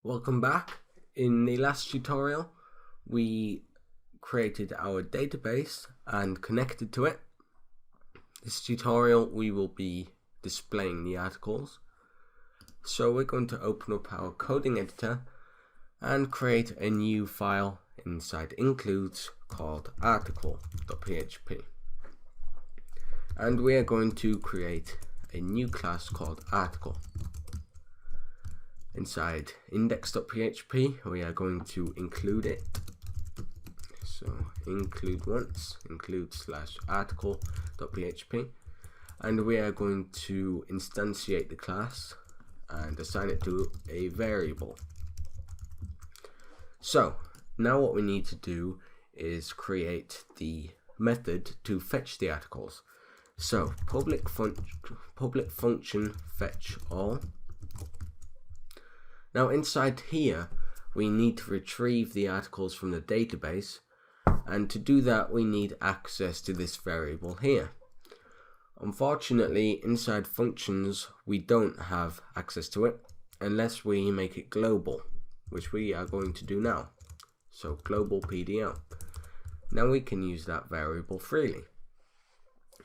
Welcome back. In the last tutorial we created our database and connected to it. This tutorial we will be displaying the articles. So we're going to open up our coding editor and create a new file inside includes called article.php. And we are going to create a new class called article. Inside index.php we are going to include it. So include once, include /article.php, and we are going to instantiate the class and assign it to a variable. So now what we need to do is create the method to fetch the articles. So public function fetch all. Now inside here we need to retrieve the articles from the database, and to do that we need access to this variable here. Unfortunately inside functions we don't have access to it unless we make it global, which we are going to do now. So global PDO. Now we can use that variable freely.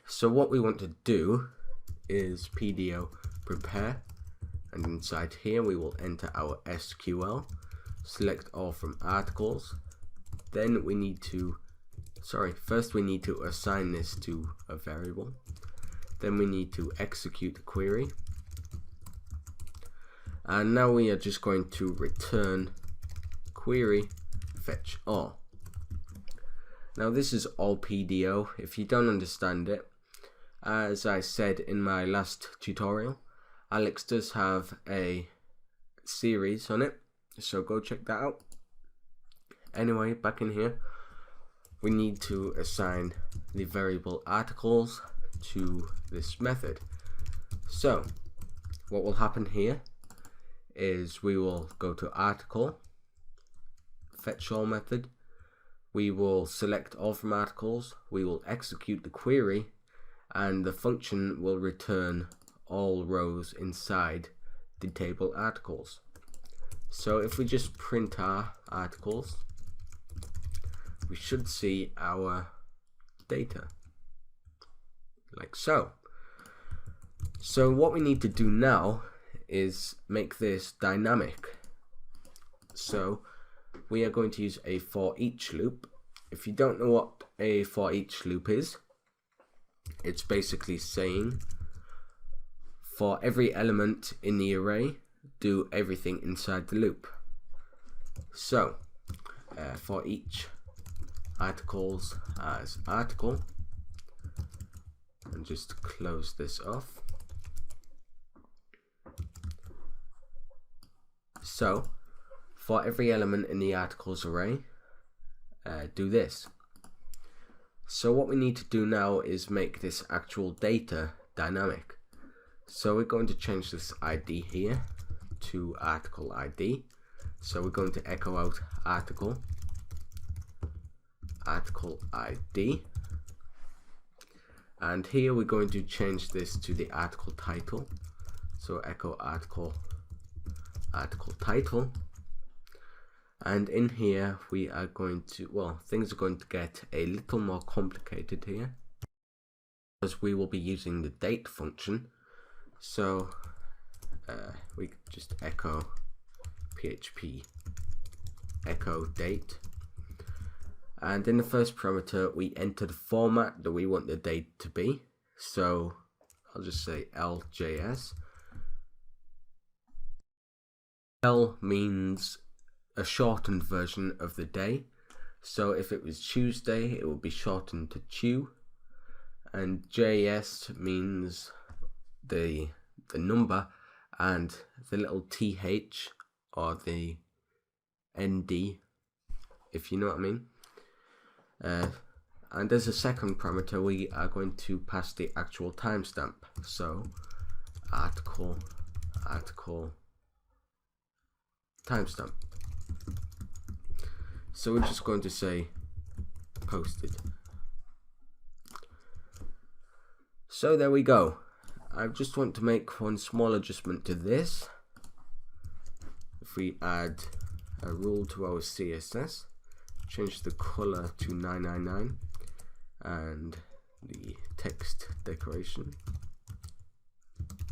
So what we want to do is PDO prepare, and inside here we will enter our SQL, select all from articles. Then we need to, first we need to assign this to a variable. Then we need to execute the query. And now we are just going to return query fetch all. Now this is all PDO. If you don't understand it, as I said in my last tutorial, Alex does have a series on it, so go check that out. Anyway, back in here, we need to assign the variable articles to this method. So what will happen here is we will go to article, fetch all method, we will select all from articles, we will execute the query, and the function will return all rows inside the table articles. So if we just print our articles, we should see our data like so. So what we need to do now is make this dynamic. So we are going to use a for each loop. If you don't know what a for each loop is, it's basically saying for every element in the array, do everything inside the loop. So for each articles as article, and just close this off. So for every element in the articles array, do this. So what we need to do now is make this actual data dynamic. So we're going to change this ID here to article ID. So we're going to echo out article ID, and here we're going to change this to the article title. So echo article title, and in here we are going to, well, things are going to get a little more complicated here because we will be using the date function. So we just echo PHP echo date, and in the first parameter we enter the format that we want the date to be. So I'll just say LJS. L means a shortened version of the day. So if it was Tuesday, it would be shortened to Chew, and JS means the number, and the little TH or the ND, if you know what I mean. And as a second parameter we are going to pass the actual timestamp. So article timestamp. So we're just going to say posted. So there we go. I just want to make one small adjustment to this. if we add a rule to our CSS, change the color to 999 and the text decoration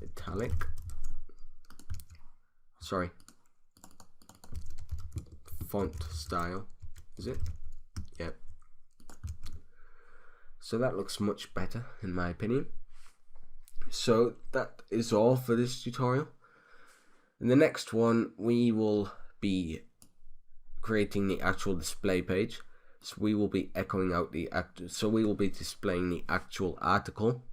italic, sorry, font style, is it? Yep. So that looks much better in my opinion. So that is all for this tutorial. In the next one we will be creating the actual display page. So we will be echoing out we will be displaying the actual article